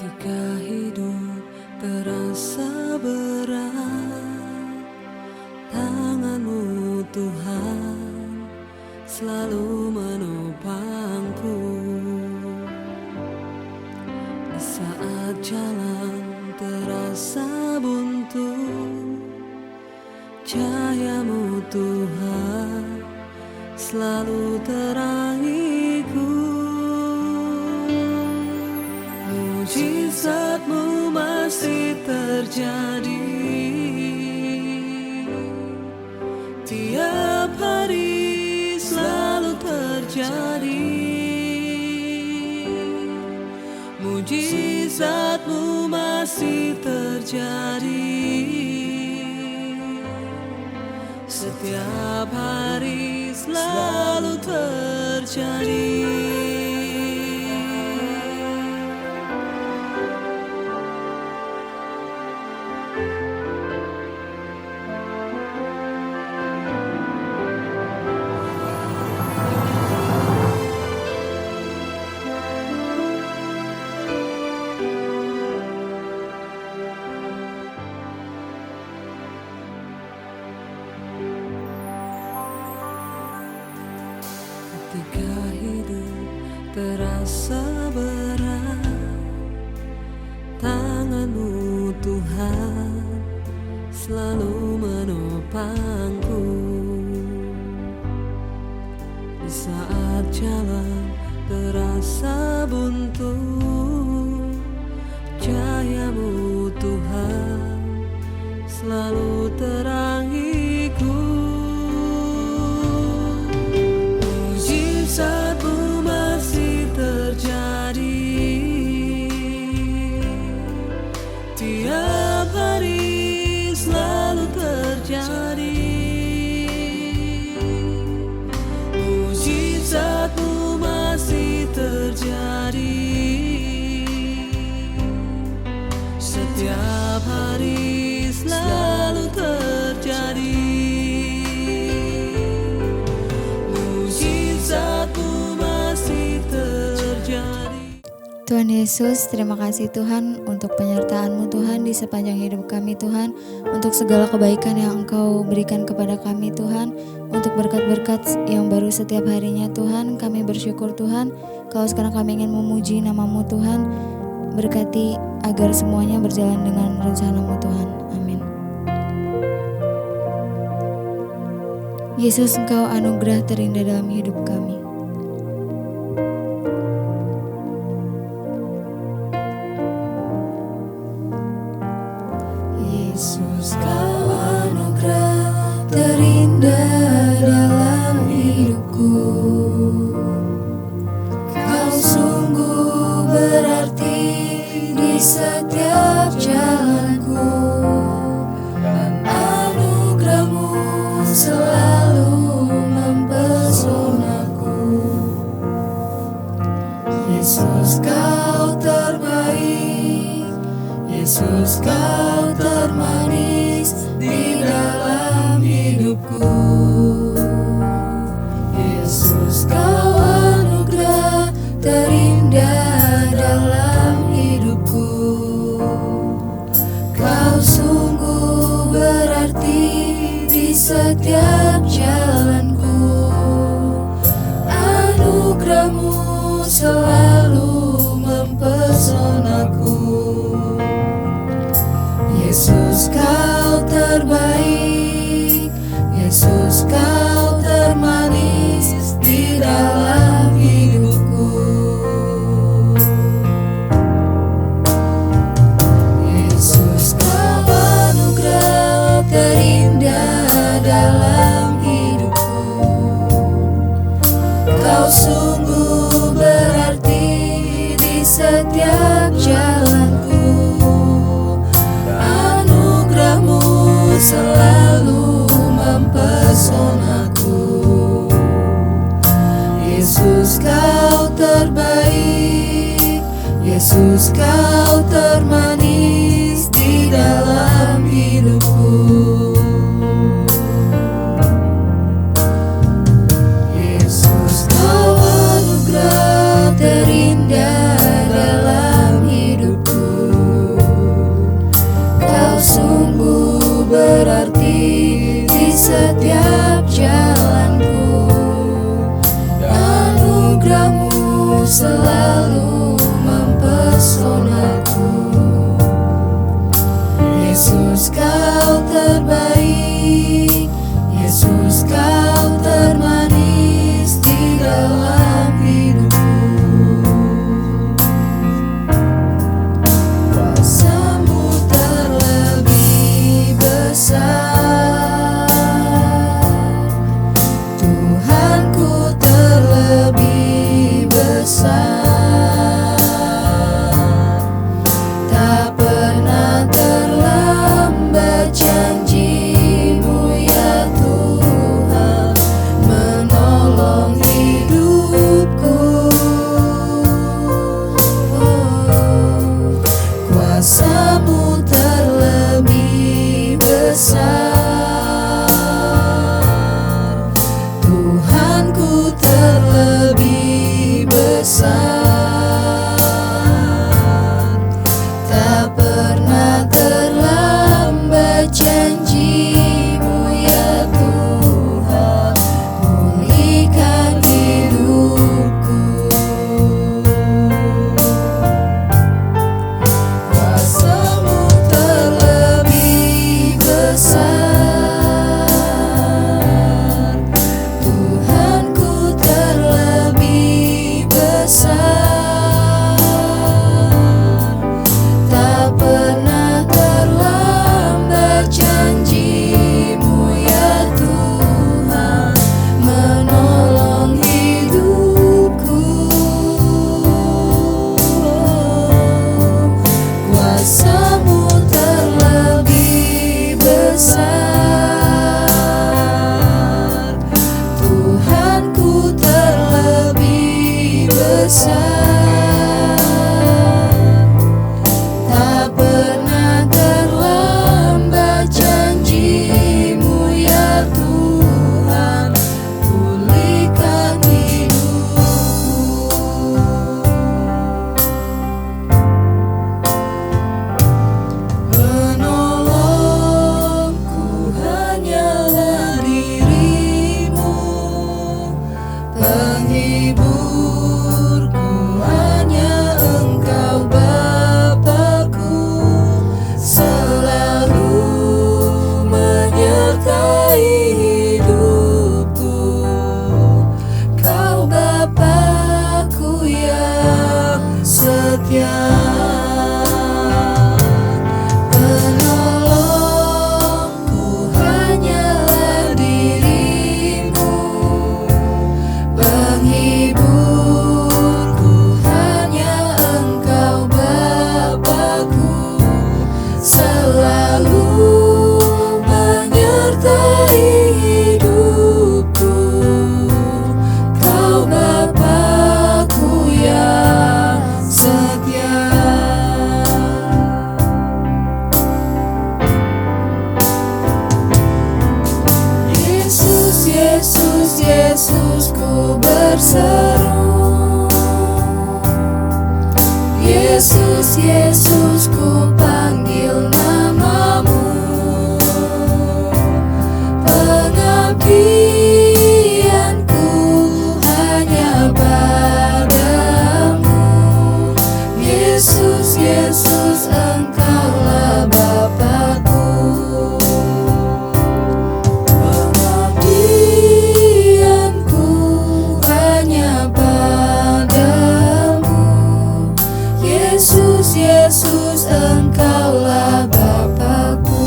Ketika hidup terasa berat, tangan-Mu Tuhan selalu menopangku. Di saat jalan terasa buntu, cahaya-Mu Tuhan selalu terangiku. Mujizat-Mu masih terjadi tiap hari, selalu terjadi. Mujizat-Mu masih terjadi setiap hari, selalu terjadi. Ketika hidup terasa berat, tangan-Mu Tuhan selalu menopangku. Di saat jalan terasa buntu, cahaya-Mu Tuhan selalu terangiku. Mujizat-Mu masih terjadi tiap hari, selalu terjadi. Mujizat-Mu masih terjadi setiap hari, selalu terjadi. Tuhan Yesus, terima kasih Tuhan untuk penyertaan-Mu Tuhan di sepanjang hidup kami Tuhan, untuk segala kebaikan yang Engkau berikan kepada kami Tuhan, untuk berkat-berkat yang baru setiap harinya Tuhan. Kami bersyukur Tuhan, kalau sekarang kami ingin memuji nama-Mu Tuhan. Berkati agar semuanya berjalan dengan rencana-Mu Tuhan. Amin. Yesus, Engkau anugerah terindah dalam hidup kami. Yesus, Kau anugerah terindah dalam hidupku. Kau sungguh berarti di setiap jalanku, dan anugerah-Mu selalu mempesonaku. Yesus, Kau terbaik. Yesus, Kau termanis di dalam hidupku. Yesus, Kau anugerah terindah dalam hidupku. Kau sungguh berarti di setiap jalanku. Anugerah-Mu selalu mempesonaku. Yesus, Kau terbaik. Yesus, Kau termanis di dalam hidupku. Yesus, Kau anugerah terindah dalam hidupku. Kau sungguh berarti di setiap jalanku. Selalu mempesonaku. Yesus, Kau terbaik. Yesus, Kau termanis di dalam hidupku. Yesus, Kau anugerah terindah dalam hidupku. selalu mempesonaku. Yesus kau terbaik, Yesus kau termanis di dalam hidupku. Kuasa-Mu terlebih besar, Tuhanku terlebih besar. Tak pernah terlambat janji-Mu ya Tuhan, menolong hidupku. Kuasa-Mu terlebih besar, Tuhanku terlebih besar. Tak pernah terlambat janji-Mu ya Tuhan, pulihkan hidupku. Kuasa-Mu terlebih besar, Tuhanku terlebih besar. Tak pernah terlambat janji-Mu ya Tuhan, menolong hidupku. Kuasa-Mu terlebih besar, Tuhanku terlebih besar. Tak pernah terlambat janji-Mu ya Tuhan, pulihkan hidupku. Penolongku hanyalah diri-Mu, penghiburku hanya Engkau Bapa-Ku, selalu menyertai hidupku. Kau Bapa-Ku yang setia. Penolongku hanyalah diri-Mu, penghiburku hanya Engkau Bapa-Ku, selalu menyertai hidupku. Kau Bapa-Ku yang setia. Yesus, Yesus, Yesus, ku berseru. Yesus, Yesus, ku panggil nama-Mu. Pengabdianku hanya padamu. Yesus, Yesus, Engkaulah Bapa-Ku. Pengabdianku hanya padamu. Yesus, Yesus, Engkaulah Bapa-Ku.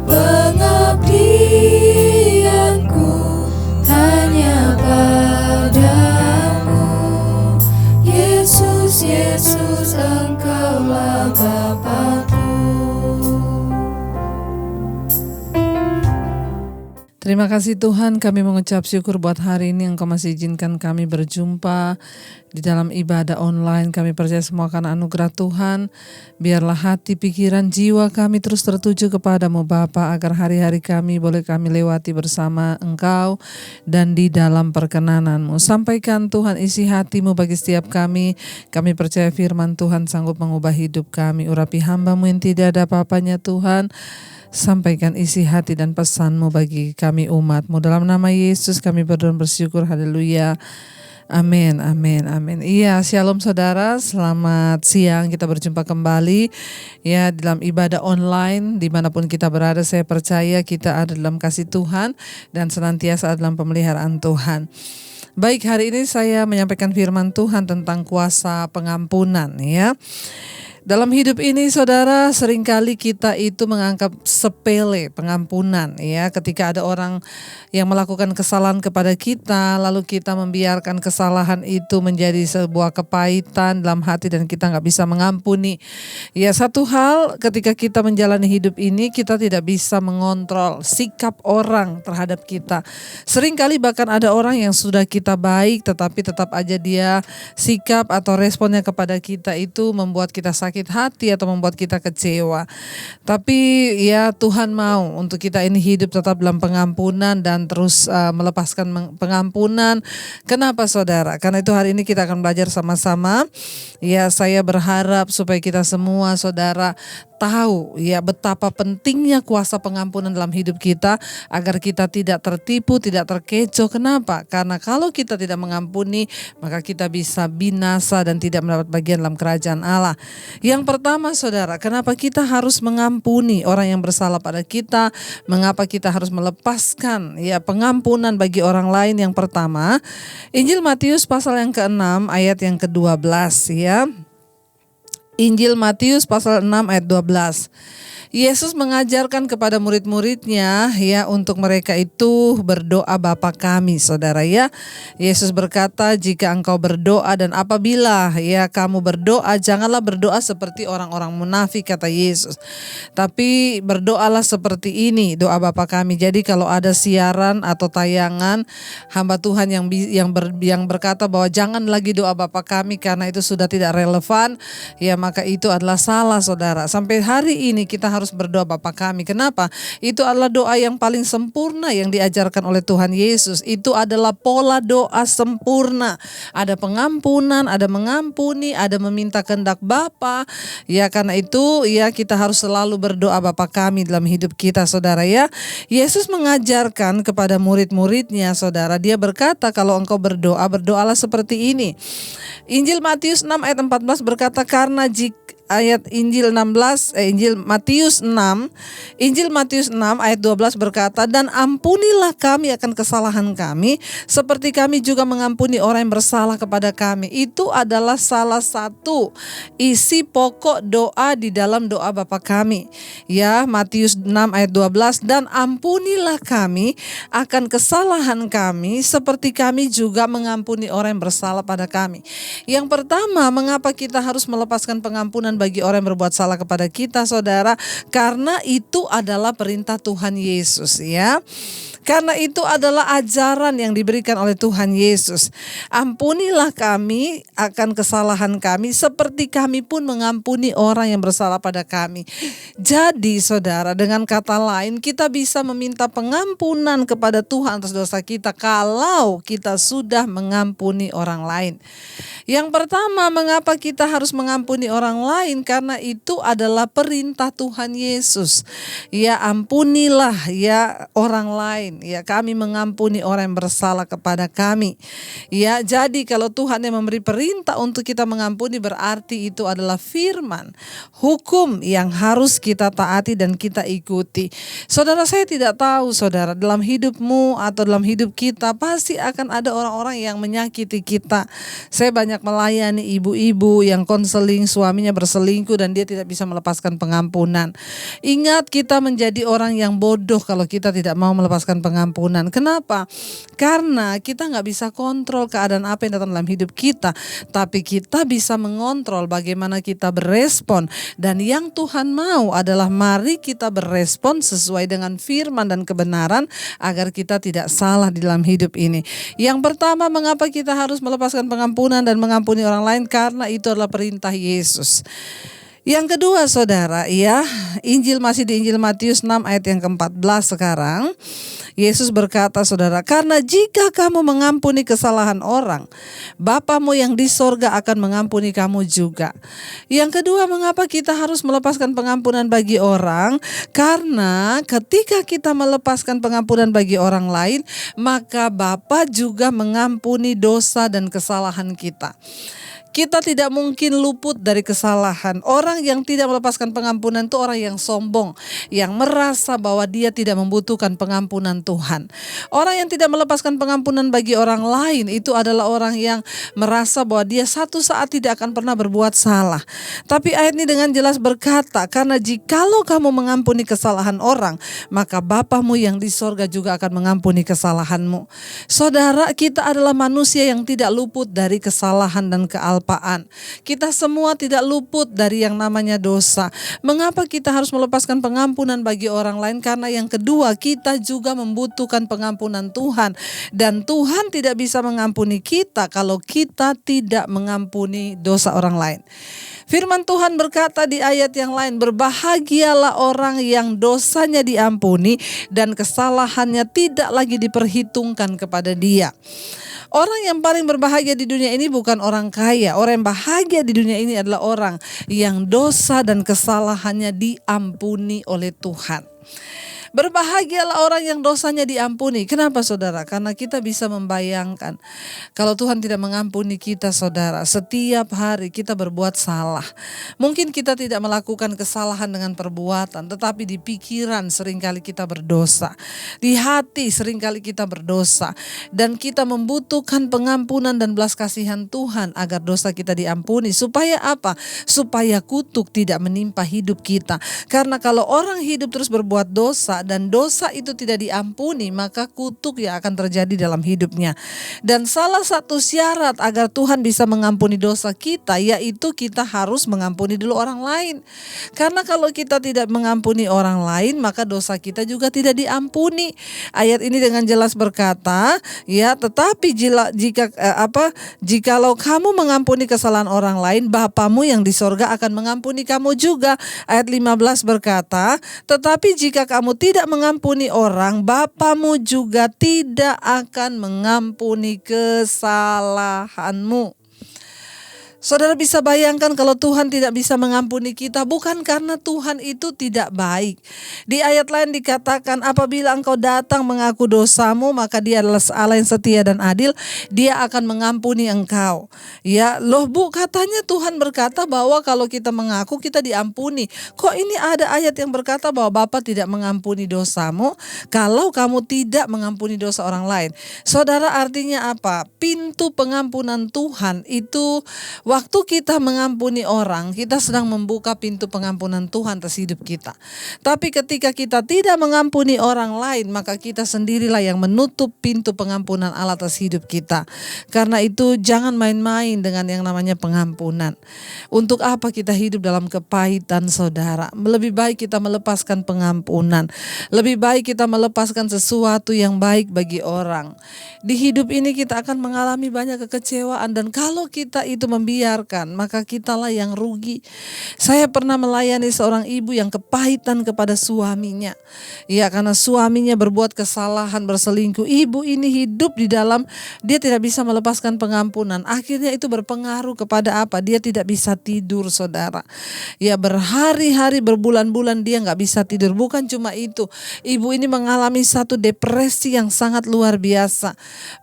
Pengabdianku hanya padamu. Yesus, Yesus, Engkaulah Bapa-Ku. Terima kasih Tuhan, kami mengucap syukur buat hari ini Engkau masih izinkan kami berjumpa di dalam ibadah online. Kami percaya semua karena anugerah Tuhan. Biarlah hati, pikiran, jiwa kami terus tertuju kepadamu Bapa, agar hari-hari kami boleh kami lewati bersama Engkau dan di dalam perkenanan-Mu. Sampaikan Tuhan isi hati-Mu bagi setiap kami. Kami percaya firman Tuhan sanggup mengubah hidup kami. Urapi hamba-Mu yang tidak ada apa-apanya Tuhan. Sampaikan isi hati dan pesan-Mu bagi kami umat-Mu. Dalam nama Yesus kami berdoa bersyukur. Haleluya. Amin, amin, amin. Iya, shalom saudara, selamat siang. Kita berjumpa kembali ya dalam ibadah online dimanapun kita berada. Saya percaya kita ada dalam kasih Tuhan dan senantiasa ada dalam pemeliharaan Tuhan. Baik, hari ini saya menyampaikan firman Tuhan tentang kuasa pengampunan ya. Dalam hidup ini saudara, seringkali kita itu menganggap sepele pengampunan ya. Ketika ada orang yang melakukan kesalahan kepada kita, lalu kita membiarkan kesalahan itu menjadi sebuah kepahitan dalam hati dan kita gak bisa mengampuni. Ya, satu hal ketika kita menjalani hidup ini, kita tidak bisa mengontrol sikap orang terhadap kita. Seringkali bahkan ada orang yang sudah kita baik tetapi tetap aja dia sikap atau responnya kepada kita itu membuat kita sakit hati atau membuat kita kecewa. Tapi ya Tuhan mau untuk kita ini hidup tetap dalam pengampunan dan terus melepaskan pengampunan. Kenapa saudara? Karena itu hari ini kita akan belajar sama-sama. Ya, saya berharap supaya kita semua saudara tahu ya betapa pentingnya kuasa pengampunan dalam hidup kita agar kita tidak tertipu, tidak terkecoh. Kenapa? Karena kalau kita tidak mengampuni maka kita bisa binasa dan tidak mendapat bagian dalam kerajaan Allah. Yang pertama saudara, kenapa kita harus mengampuni orang yang bersalah pada kita? Mengapa kita harus melepaskan ya pengampunan bagi orang lain? Yang pertama, Injil Matius pasal yang ke-6 ayat yang ke-12 ya. Injil Matius pasal 6 ayat 12. Yesus mengajarkan kepada murid-muridnya ya untuk mereka itu berdoa Bapa kami, saudara ya. Yesus berkata, jika engkau berdoa dan apabila ya kamu berdoa, janganlah berdoa seperti orang-orang munafik, kata Yesus. Tapi berdoalah seperti ini, doa Bapa kami. Jadi kalau ada siaran atau tayangan hamba Tuhan yang berkata bahwa jangan lagi doa Bapa kami karena itu sudah tidak relevan, ya maka itu adalah salah saudara. Sampai hari ini kita harus berdoa Bapa kami. Kenapa? Itu adalah doa yang paling sempurna yang diajarkan oleh Tuhan Yesus. Itu adalah pola doa sempurna. Ada pengampunan, ada mengampuni, ada meminta kehendak Bapa. Ya, karena itu ya kita harus selalu berdoa Bapa kami dalam hidup kita saudara ya. Yesus mengajarkan kepada murid-muridnya saudara. Dia berkata kalau engkau berdoa, berdoalah seperti ini. Injil Matius 6 ayat 14 berkata karena Injil Matius 6 ayat 12 berkata, dan ampunilah kami akan kesalahan kami seperti kami juga mengampuni orang yang bersalah kepada kami. Itu adalah salah satu isi pokok doa di dalam doa Bapa kami. Ya, Matius 6 ayat 12, dan ampunilah kami akan kesalahan kami seperti kami juga mengampuni orang yang bersalah pada kami. Yang pertama, mengapa kita harus melepaskan pengampunan bagi orang yang berbuat salah kepada kita saudara? Karena itu adalah perintah Tuhan Yesus ya. Karena itu adalah ajaran yang diberikan oleh Tuhan Yesus. Ampunilah kami akan kesalahan kami seperti kami pun mengampuni orang yang bersalah pada kami. Jadi saudara, dengan kata lain kita bisa meminta pengampunan kepada Tuhan atas dosa kita kalau kita sudah mengampuni orang lain. Yang pertama, mengapa kita harus mengampuni orang lain? Karena itu adalah perintah Tuhan Yesus. Ya, ampunilah ya orang lain. Ya, kami mengampuni orang yang bersalah kepada kami. Ya, jadi kalau Tuhan yang memberi perintah untuk kita mengampuni berarti itu adalah firman, hukum yang harus kita taati dan kita ikuti. Saudara, saya tidak tahu saudara, dalam hidupmu atau dalam hidup kita pasti akan ada orang-orang yang menyakiti kita. Saya banyak melayani ibu-ibu yang konseling suaminya berselingkuh dan dia tidak bisa melepaskan pengampunan. Ingat, kita menjadi orang yang bodoh kalau kita tidak mau melepaskan pengampunan. Kenapa? Karena kita gak bisa kontrol keadaan apa yang datang dalam hidup kita, tapi kita bisa mengontrol bagaimana kita berespon. Dan yang Tuhan mau adalah mari kita berespon sesuai dengan firman dan kebenaran agar kita tidak salah di dalam hidup ini. Yang pertama, mengapa kita harus melepaskan pengampunan dan mengampuni orang lain? Karena itu adalah perintah Yesus. Yang kedua saudara ya, masih di Injil Matius 6 ayat yang ke-14 sekarang. Yesus berkata, saudara, karena jika kamu mengampuni kesalahan orang, Bapamu yang di sorga akan mengampuni kamu juga. Yang kedua, mengapa kita harus melepaskan pengampunan bagi orang? Karena ketika kita melepaskan pengampunan bagi orang lain, maka Bapa juga mengampuni dosa dan kesalahan kita. Kita tidak mungkin luput dari kesalahan. Orang yang tidak melepaskan pengampunan itu orang yang sombong, yang merasa bahwa dia tidak membutuhkan pengampunan Tuhan. Orang yang tidak melepaskan pengampunan bagi orang lain itu adalah orang yang merasa bahwa dia satu saat tidak akan pernah berbuat salah. Tapi ayat ini dengan jelas berkata, karena jikalau kamu mengampuni kesalahan orang, maka Bapamu yang di sorga juga akan mengampuni kesalahanmu. Saudara, kita adalah manusia yang tidak luput dari kesalahan dan kealpaan. Kita semua tidak luput dari yang namanya dosa. Mengapa kita harus melepaskan pengampunan bagi orang lain? Karena yang kedua, kita juga membutuhkan pengampunan Tuhan. Dan Tuhan tidak bisa mengampuni kita kalau kita tidak mengampuni dosa orang lain. Firman Tuhan berkata di ayat yang lain, berbahagialah orang yang dosanya diampuni dan kesalahannya tidak lagi diperhitungkan kepada dia. Orang yang paling berbahagia di dunia ini bukan orang kaya. Orang yang bahagia di dunia ini adalah orang yang dosa dan kesalahannya diampuni oleh Tuhan. Berbahagialah orang yang dosanya diampuni. Kenapa saudara? Karena kita bisa membayangkan kalau Tuhan tidak mengampuni kita, saudara, setiap hari kita berbuat salah. Mungkin kita tidak melakukan kesalahan dengan perbuatan, tetapi di pikiran seringkali kita berdosa. Di hati seringkali kita berdosa. Dan kita membutuhkan pengampunan dan belas kasihan Tuhan agar dosa kita diampuni. Supaya apa? Supaya kutuk tidak menimpa hidup kita. Karena kalau orang hidup terus berbuat dosa dan dosa itu tidak diampuni, maka kutuk yang akan terjadi dalam hidupnya. Dan salah satu syarat agar Tuhan bisa mengampuni dosa kita, yaitu kita harus mengampuni dulu orang lain. Karena kalau kita tidak mengampuni orang lain, maka dosa kita juga tidak diampuni. Ayat ini dengan jelas berkata, ya, tetapi jikalau kamu mengampuni kesalahan orang lain, Bapamu yang di sorga akan mengampuni kamu juga. Ayat 15 berkata, tetapi jika kamu tidak mengampuni orang, Bapamu juga tidak akan mengampuni kesalahanmu. Saudara bisa bayangkan kalau Tuhan tidak bisa mengampuni kita, bukan karena Tuhan itu tidak baik. Di ayat lain dikatakan, apabila engkau datang mengaku dosamu, maka Dia adalah Allah yang setia dan adil, Dia akan mengampuni engkau. Ya, loh Bu, katanya Tuhan berkata bahwa kalau kita mengaku kita diampuni. Kok ini ada ayat yang berkata bahwa Bapa tidak mengampuni dosamu kalau kamu tidak mengampuni dosa orang lain? Saudara, artinya apa? Pintu pengampunan Tuhan itu, waktu kita mengampuni orang, kita sedang membuka pintu pengampunan Tuhan atas hidup kita. Tapi ketika kita tidak mengampuni orang lain, maka kita sendirilah yang menutup pintu pengampunan Allah atas hidup kita. Karena itu jangan main-main dengan yang namanya pengampunan. Untuk apa kita hidup dalam kepahitan, saudara? Lebih baik kita melepaskan pengampunan. Lebih baik kita melepaskan sesuatu yang baik bagi orang. Di hidup ini kita akan mengalami banyak kekecewaan, dan kalau kita itu membiarkan, maka kitalah yang rugi. Saya pernah melayani seorang ibu yang kepahitan kepada suaminya. Ya, karena suaminya berbuat kesalahan, berselingkuh. Ibu ini hidup di dalam, dia tidak bisa melepaskan pengampunan. Akhirnya itu berpengaruh kepada apa? Dia tidak bisa tidur, saudara. Ya, berhari-hari, berbulan-bulan dia gak bisa tidur. Bukan cuma itu, ibu ini mengalami satu depresi yang sangat luar biasa.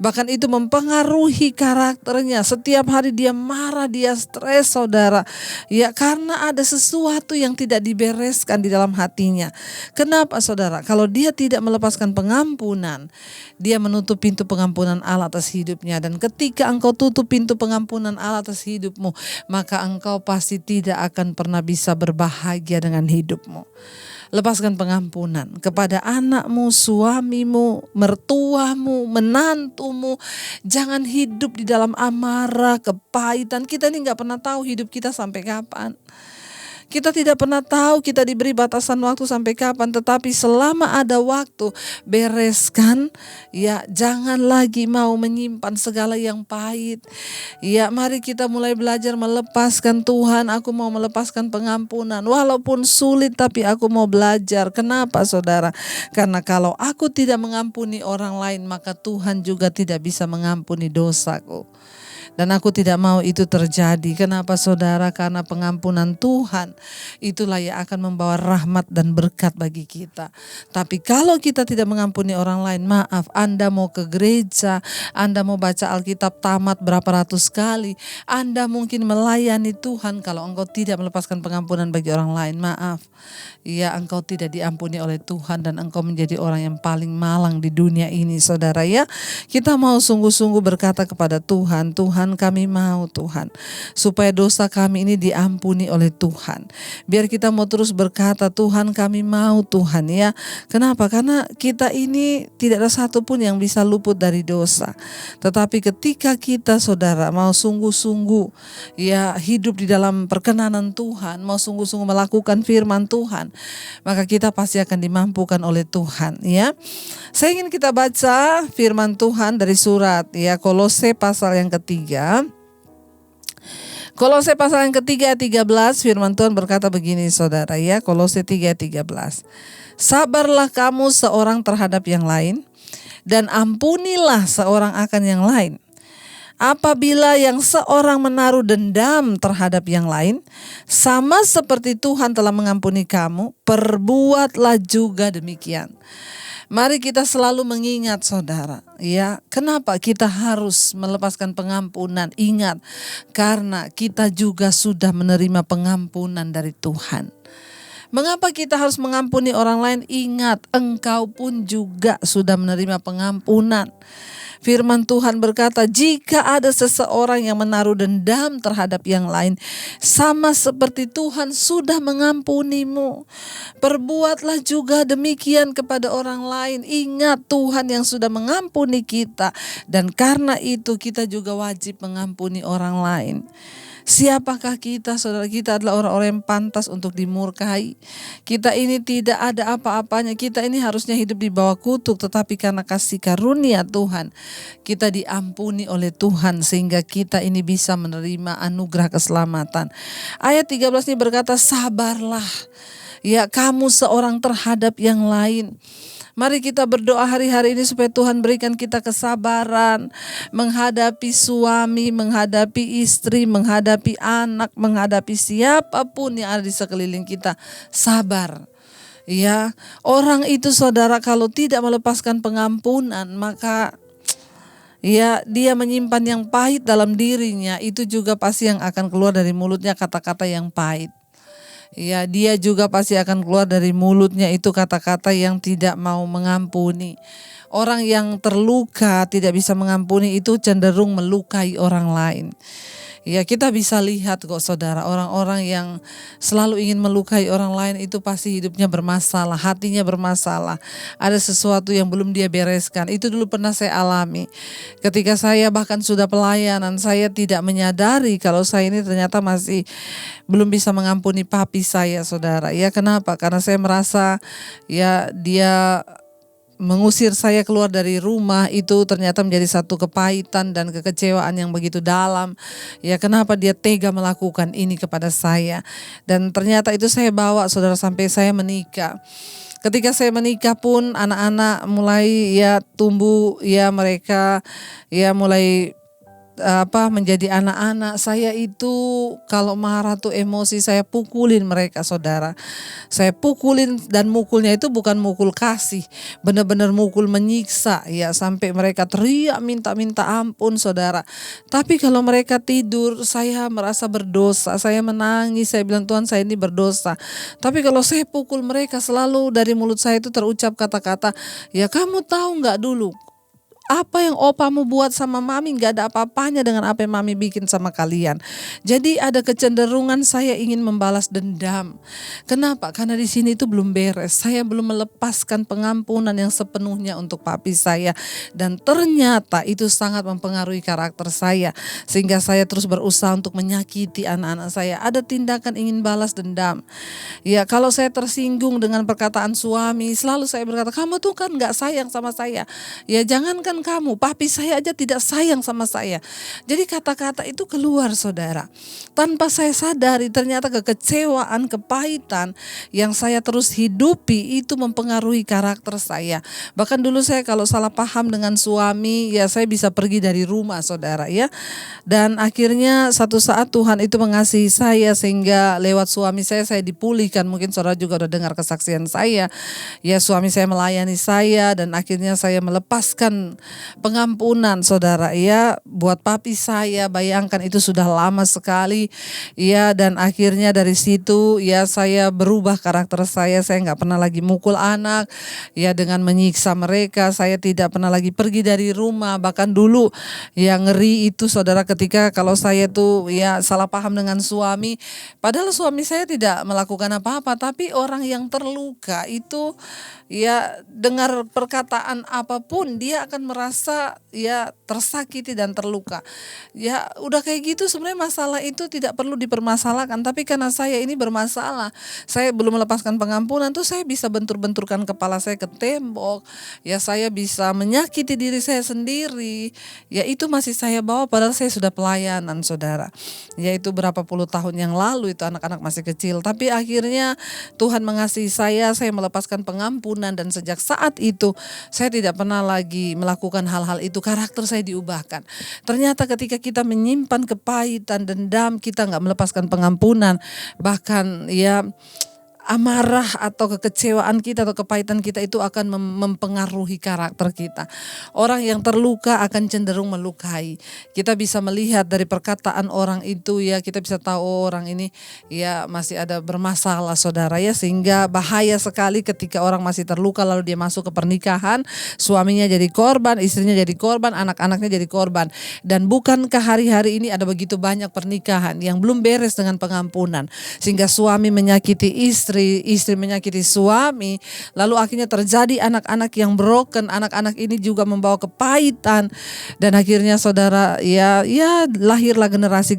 Bahkan itu mempengaruhi karakternya. Setiap hari dia marah, dia stres, saudara. Ya, karena ada sesuatu yang tidak dibereskan di dalam hatinya. Kenapa, saudara? Kalau dia tidak melepaskan pengampunan, dia menutup pintu pengampunan Allah atas hidupnya. Dan ketika engkau tutup pintu pengampunan Allah atas hidupmu, maka engkau pasti tidak akan pernah bisa berbahagia dengan hidupmu. Lepaskan pengampunan kepada anakmu, suamimu, mertuamu, menantumu. Jangan hidup di dalam amarah, kepahitan. Kita ini gak pernah tahu hidup kita sampai kapan. Kita tidak pernah tahu kita diberi batasan waktu sampai kapan, tetapi selama ada waktu, bereskan, ya jangan lagi mau menyimpan segala yang pahit. Ya mari kita mulai belajar melepaskan. Tuhan, aku mau melepaskan pengampunan. Walaupun sulit tapi aku mau belajar. Kenapa saudara? Karena kalau aku tidak mengampuni orang lain, maka Tuhan juga tidak bisa mengampuni dosaku. Dan aku tidak mau itu terjadi. Kenapa saudara? Karena pengampunan Tuhan itulah yang akan membawa rahmat dan berkat bagi kita. Tapi kalau kita tidak mengampuni orang lain, maaf, Anda mau ke gereja, Anda mau baca Alkitab tamat berapa ratus kali, Anda mungkin melayani Tuhan, kalau engkau tidak melepaskan pengampunan bagi orang lain, maaf, ya engkau tidak diampuni oleh Tuhan dan engkau menjadi orang yang paling malang di dunia ini saudara ya. Kita mau sungguh-sungguh berkata kepada Tuhan, Tuhan kami mau Tuhan, supaya dosa kami ini diampuni oleh Tuhan. Biar kita mau terus berkata, Tuhan kami mau Tuhan ya. Kenapa? Karena kita ini tidak ada satupun yang bisa luput dari dosa. Tetapi ketika kita saudara mau sungguh-sungguh ya hidup di dalam perkenanan Tuhan, mau sungguh-sungguh melakukan firman Tuhan, maka kita pasti akan dimampukan oleh Tuhan ya. Saya ingin kita baca firman Tuhan dari surat ya Kolose pasal yang ketiga. Kolose pasal yang ketiga 13, firman Tuhan berkata begini saudara ya, Kolose 3:13. Sabarlah kamu seorang terhadap yang lain, dan ampunilah seorang akan yang lain. Apabila yang seorang menaruh dendam terhadap yang lain, sama seperti Tuhan telah mengampuni kamu, perbuatlah juga demikian. Mari kita selalu mengingat saudara, ya, kenapa kita harus melepaskan pengampunan? Ingat, karena kita juga sudah menerima pengampunan dari Tuhan. Mengapa kita harus mengampuni orang lain? Ingat, engkau pun juga sudah menerima pengampunan. Firman Tuhan berkata, jika ada seseorang yang menaruh dendam terhadap yang lain, sama seperti Tuhan sudah mengampunimu, perbuatlah juga demikian kepada orang lain. Ingat, Tuhan yang sudah mengampuni kita, dan karena itu kita juga wajib mengampuni orang lain. Siapakah kita? Saudara, kita adalah orang-orang yang pantas untuk dimurkai. Kita ini tidak ada apa-apanya. Kita ini harusnya hidup di bawah kutuk, tetapi karena kasih karunia Tuhan, kita diampuni oleh Tuhan sehingga kita ini bisa menerima anugerah keselamatan. Ayat 13 ini berkata, sabarlah ya kamu seorang terhadap yang lain. Mari kita berdoa hari-hari ini supaya Tuhan berikan kita kesabaran menghadapi suami, menghadapi istri, menghadapi anak, menghadapi siapapun yang ada di sekeliling kita. Sabar. Ya, orang itu saudara kalau tidak melepaskan pengampunan, maka ya dia menyimpan yang pahit dalam dirinya. Itu juga pasti yang akan keluar dari mulutnya kata-kata yang pahit. Ya, dia juga pasti akan keluar dari mulutnya itu kata-kata yang tidak mau mengampuni. Orang yang terluka tidak bisa mengampuni itu cenderung melukai orang lain. Ya, kita bisa lihat kok saudara, orang-orang yang selalu ingin melukai orang lain itu pasti hidupnya bermasalah, hatinya bermasalah. Ada sesuatu yang belum dia bereskan. Itu dulu pernah saya alami. Ketika saya bahkan sudah pelayanan, saya tidak menyadari kalau saya ini ternyata masih belum bisa mengampuni papi saya saudara. Ya, kenapa? Karena saya merasa ya dia mengusir saya keluar dari rumah itu ternyata menjadi satu kepahitan dan kekecewaan yang begitu dalam. Ya, kenapa dia tega melakukan ini kepada saya? Dan ternyata itu saya bawa saudara sampai saya menikah. Ketika saya menikah pun anak-anak mulai ya tumbuh, ya mereka ya mulai menjadi anak-anak. Saya itu kalau marah tuh emosi, saya pukulin mereka saudara. Saya pukulin, dan mukulnya itu bukan mukul kasih, benar-benar mukul menyiksa ya, sampai mereka teriak minta ampun saudara. Tapi kalau mereka tidur, saya merasa berdosa, saya menangis, saya bilang Tuhan saya ini berdosa. Tapi kalau saya pukul mereka, selalu dari mulut saya itu terucap kata-kata, ya kamu tahu gak dulu apa yang opamu buat sama mami gak ada apa-apanya dengan apa yang mami bikin sama kalian. Jadi ada kecenderungan saya ingin membalas dendam. Kenapa? Karena di sini itu belum beres. Saya belum melepaskan pengampunan yang sepenuhnya untuk papi saya. Dan ternyata itu sangat mempengaruhi karakter saya. Sehingga saya terus berusaha untuk menyakiti anak-anak saya. Ada tindakan ingin balas dendam. Ya, kalau saya tersinggung dengan perkataan suami, selalu saya berkata, kamu tuh kan gak sayang sama saya. Ya jangankan kamu, papi saya aja tidak sayang sama saya. Jadi kata-kata itu keluar saudara. Tanpa saya sadari ternyata kekecewaan, kepahitan yang saya terus hidupi itu mempengaruhi karakter saya. Bahkan dulu saya kalau salah paham dengan suami, ya saya bisa pergi dari rumah saudara ya. Dan akhirnya satu saat Tuhan itu mengasihi saya sehingga lewat suami saya dipulihkan. Mungkin saudara juga udah dengar kesaksian saya. Ya suami saya melayani saya dan akhirnya saya melepaskan pengampunan saudara ya buat papi saya. Bayangkan itu sudah lama sekali ya, dan akhirnya dari situ ya saya berubah karakter saya nggak pernah lagi mukul anak ya dengan menyiksa mereka. Saya tidak pernah lagi pergi dari rumah. Bahkan dulu yang ngeri itu saudara ketika kalau saya tuh ya salah paham dengan suami, padahal suami saya tidak melakukan apa-apa, tapi orang yang terluka itu ya dengar perkataan apapun dia akan merasa ya tersakiti dan terluka. Ya udah kayak gitu sebenarnya masalah itu tidak perlu dipermasalahkan, tapi karena saya ini bermasalah, saya belum melepaskan pengampunan tuh saya bisa bentur-benturkan kepala saya ke tembok. Ya saya bisa menyakiti diri saya sendiri. Ya itu masih saya bawa padahal saya sudah pelayanan saudara. Ya itu berapa puluh tahun yang lalu, itu anak-anak masih kecil. Tapi akhirnya Tuhan mengasihi saya melepaskan pengampunan dan sejak saat itu saya tidak pernah lagi melakukan hal-hal itu. Karakter saya diubahkan. Ternyata ketika kita menyimpan kepahitan, dendam, kita nggak melepaskan pengampunan, bahkan ya amarah atau kekecewaan kita atau kepahitan kita itu akan mempengaruhi karakter kita. Orang yang terluka akan cenderung melukai. Kita bisa melihat dari perkataan orang itu ya, kita bisa tahu orang ini ya masih ada bermasalah saudara ya, sehingga bahaya sekali ketika orang masih terluka lalu dia masuk ke pernikahan, suaminya jadi korban, istrinya jadi korban, anak-anaknya jadi korban. Dan bukankah hari-hari ini ada begitu banyak pernikahan yang belum beres dengan pengampunan, sehingga suami menyakiti istri menyakiti suami, lalu akhirnya terjadi anak-anak yang broken, anak-anak ini juga membawa kepahitan, dan akhirnya saudara ya lahirlah generasi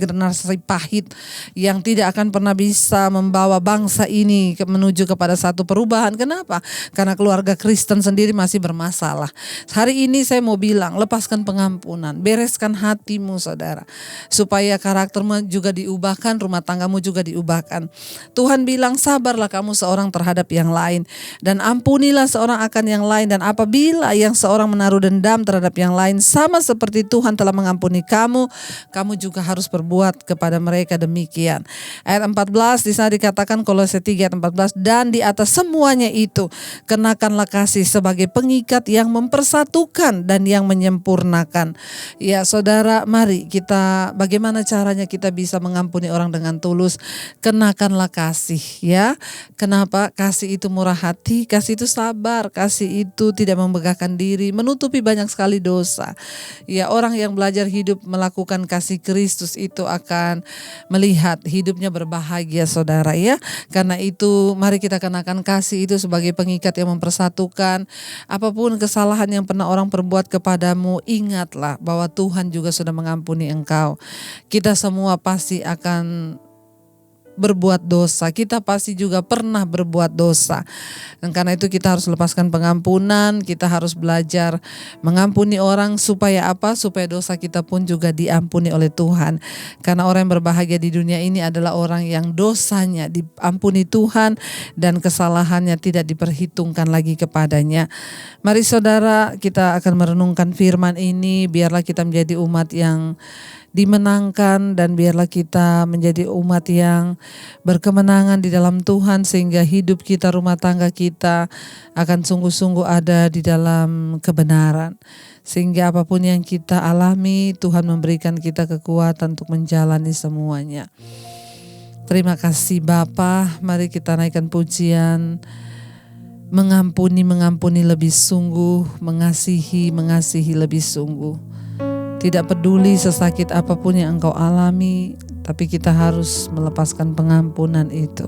pahit yang tidak akan pernah bisa membawa bangsa ini menuju kepada satu perubahan. Kenapa? Karena keluarga Kristen sendiri masih bermasalah. Hari ini saya mau bilang, lepaskan pengampunan, bereskan hatimu saudara, supaya karaktermu juga diubahkan, rumah tanggamu juga diubahkan. Tuhan bilang sabarlah kamu seorang terhadap yang lain, dan ampunilah seorang akan yang lain, dan apabila yang seorang menaruh dendam terhadap yang lain, sama seperti Tuhan telah mengampuni kamu, kamu juga harus berbuat kepada mereka demikian. Ayat 14 di sana dikatakan, Kolose 3 ayat 14, dan di atas semuanya itu kenakanlah kasih sebagai pengikat yang mempersatukan dan yang menyempurnakan. Ya saudara, mari kita, bagaimana caranya kita bisa mengampuni orang dengan tulus? Kenakanlah kasih ya. Kenapa? Kasih itu murah hati, kasih itu sabar, kasih itu tidak membanggakan diri, menutupi banyak sekali dosa. Ya, orang yang belajar hidup melakukan kasih Kristus itu akan melihat hidupnya berbahagia saudara ya. Karena itu mari kita kenakan kasih itu sebagai pengikat yang mempersatukan. Apapun kesalahan yang pernah orang perbuat kepadamu, ingatlah bahwa Tuhan juga sudah mengampuni engkau. Kita semua pasti akan berbuat dosa, kita pasti juga pernah berbuat dosa, dan karena itu kita harus lepaskan pengampunan, kita harus belajar mengampuni orang supaya apa? Supaya dosa kita pun juga diampuni oleh Tuhan. Karena orang yang berbahagia di dunia ini adalah orang yang dosanya diampuni Tuhan dan kesalahannya tidak diperhitungkan lagi kepadanya. Mari saudara, kita akan merenungkan firman ini, biarlah kita menjadi umat yang dimenangkan, dan biarlah kita menjadi umat yang berkemenangan di dalam Tuhan, sehingga hidup kita, rumah tangga kita akan sungguh-sungguh ada di dalam kebenaran, sehingga apapun yang kita alami, Tuhan memberikan kita kekuatan untuk menjalani semuanya. Terima kasih Bapa, mari kita naikkan pujian mengampuni lebih sungguh, mengasihi lebih sungguh. Tidak peduli sesakit apapun yang engkau alami, tapi kita harus melepaskan pengampunan itu.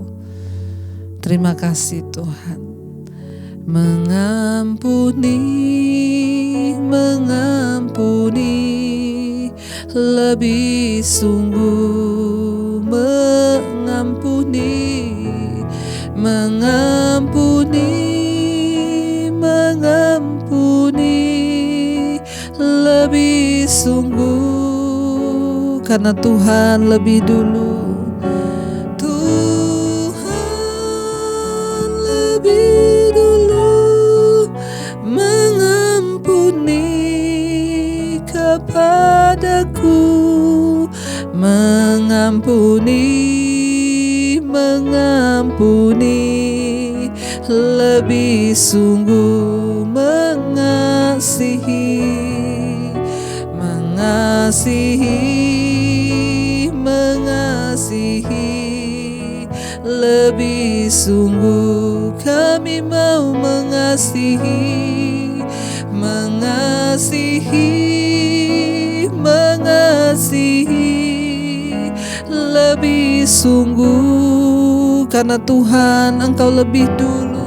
Terima kasih Tuhan. Mengampuni lebih sungguh, mengampuni lebih sungguh, karena Tuhan lebih dulu. Tuhan lebih dulu mengampuni kepadaku, mengampuni lebih sungguh, mengasihi lebih sungguh. Kami mau mengasihi lebih sungguh, karena Tuhan Engkau lebih dulu.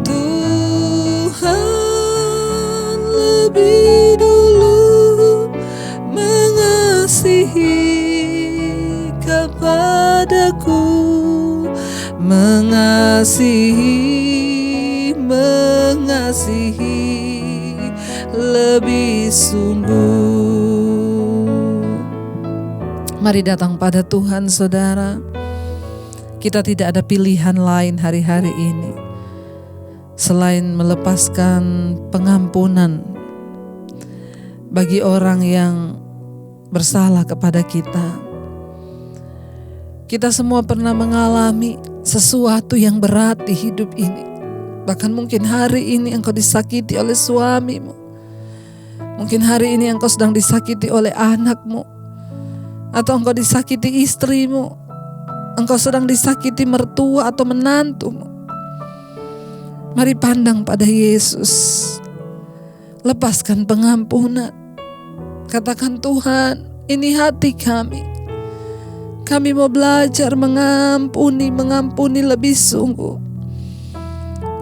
Tuhan lebih dulu mengasihi kepadaku, mengasihi lebih sungguh. Mari datang pada Tuhan, saudara. Kita tidak ada pilihan lain hari-hari ini selain melepaskan pengampunan bagi orang yang bersalah kepada kita. Kita semua pernah mengalami sesuatu yang berat di hidup ini. Bahkan mungkin hari ini engkau disakiti oleh suamimu. Mungkin hari ini engkau sedang disakiti oleh anakmu, atau engkau disakiti istrimu, engkau sedang disakiti mertua atau menantumu. Mari pandang pada Yesus. Lepaskan pengampunan. Katakan, Tuhan, ini hati kami. Kami mau belajar mengampuni lebih sungguh.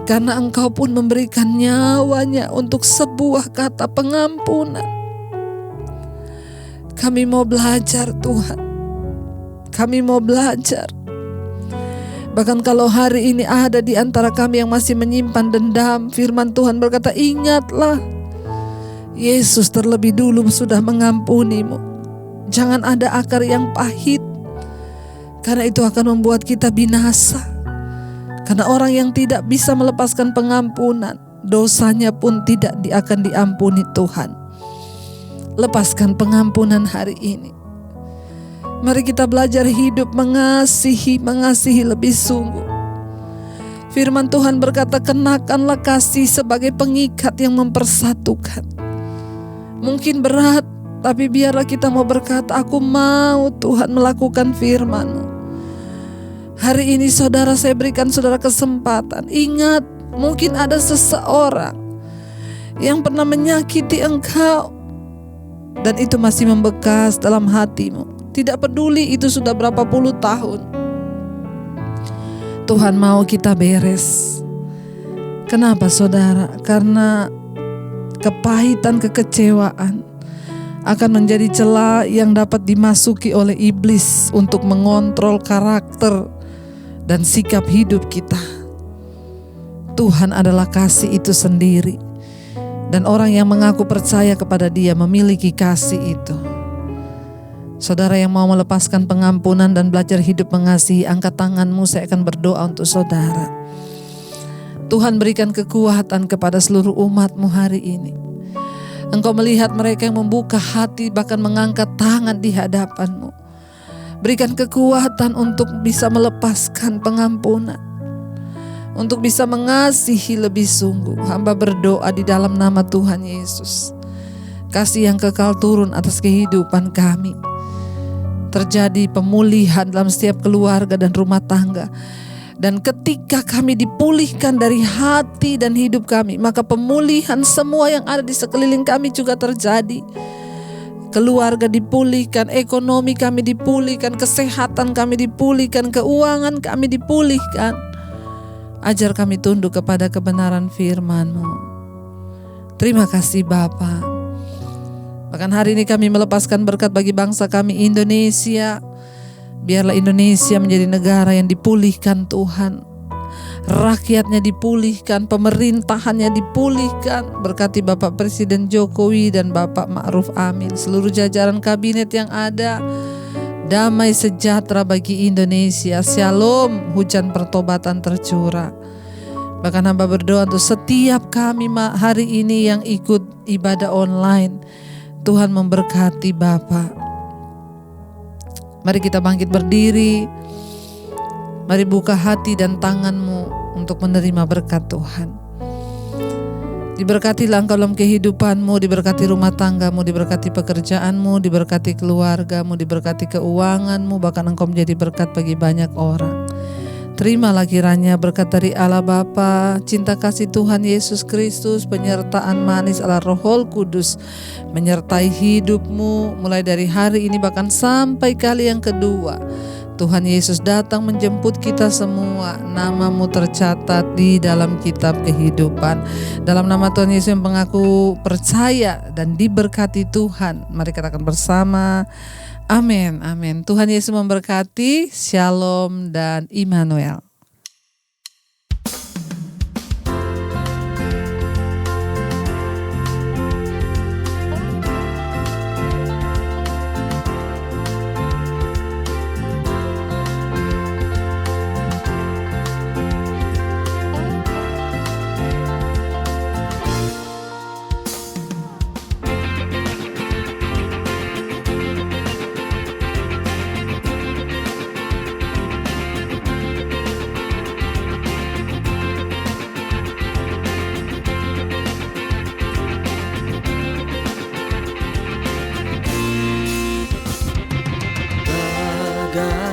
Karena Engkau pun memberikan nyawanya untuk sebuah kata pengampunan. Kami mau belajar, Tuhan. Kami mau belajar. Bahkan kalau hari ini ada di antara kami yang masih menyimpan dendam, firman Tuhan berkata, ingatlah, Yesus terlebih dulu sudah mengampunimu. Jangan ada akar yang pahit, karena itu akan membuat kita binasa. Karena orang yang tidak bisa melepaskan pengampunan, dosanya pun tidak akan diampuni Tuhan. Lepaskan pengampunan hari ini. Mari kita belajar hidup mengasihi lebih sungguh. Firman Tuhan berkata, kenakanlah kasih sebagai pengikat yang mempersatukan. Mungkin berat, tapi biarlah kita mau berkata, aku mau Tuhan melakukan firman-Mu. Hari ini saudara, saya berikan saudara kesempatan. Ingat, mungkin ada seseorang yang pernah menyakiti engkau, dan itu masih membekas dalam hatimu. Tidak peduli itu sudah berapa puluh tahun. Tuhan mau kita beres. Kenapa saudara? Karena kepahitan, kekecewaan akan menjadi celah yang dapat dimasuki oleh iblis untuk mengontrol karakter dan sikap hidup kita. Tuhan adalah kasih itu sendiri, dan orang yang mengaku percaya kepada Dia memiliki kasih itu. Saudara yang mau melepaskan pengampunan dan belajar hidup mengasihi, angkat tanganmu, saya akan berdoa untuk saudara. Tuhan berikan kekuatan kepada seluruh umat-Mu hari ini. Engkau melihat mereka yang membuka hati, bahkan mengangkat tangan di hadapan-Mu. Berikan kekuatan untuk bisa melepaskan pengampunan, untuk bisa mengasihi lebih sungguh. Hamba berdoa di dalam nama Tuhan Yesus. Kasih yang kekal turun atas kehidupan kami. Terjadi pemulihan dalam setiap keluarga dan rumah tangga. Dan ketika kami dipulihkan dari hati dan hidup kami, maka pemulihan semua yang ada di sekeliling kami juga terjadi. Keluarga dipulihkan, ekonomi kami dipulihkan, kesehatan kami dipulihkan, keuangan kami dipulihkan. Ajar kami tunduk kepada kebenaran firman-Mu. Terima kasih Bapa. Bahkan hari ini kami melepaskan berkat bagi bangsa kami Indonesia. Biarlah Indonesia menjadi negara yang dipulihkan Tuhan. Rakyatnya dipulihkan, pemerintahannya dipulihkan. Berkati Bapak Presiden Jokowi dan Bapak Ma'ruf Amin, seluruh jajaran kabinet yang ada. Damai sejahtera bagi Indonesia. Shalom, hujan pertobatan tercurah. Bahkan hamba berdoa untuk setiap kami hari ini yang ikut ibadah online. Tuhan memberkati Bapak. Mari kita bangkit berdiri. Mari buka hati dan tanganmu untuk menerima berkat Tuhan. Diberkatilah engkau dalam kehidupanmu, diberkati rumah tanggamu, diberkati pekerjaanmu, diberkati keluargamu, diberkati keuanganmu, bahkan engkau menjadi berkat bagi banyak orang. Terimalah kiranya berkat dari Allah Bapa, cinta kasih Tuhan Yesus Kristus, penyertaan manis Allah Roh Kudus menyertai hidupmu mulai dari hari ini bahkan sampai kali yang kedua. Tuhan Yesus datang menjemput kita semua. Namamu tercatat di dalam kitab kehidupan. Dalam nama Tuhan Yesus yang mengaku percaya dan diberkati Tuhan, mari katakan bersama, amin, amin. Tuhan Yesus memberkati. Shalom dan Immanuel. God.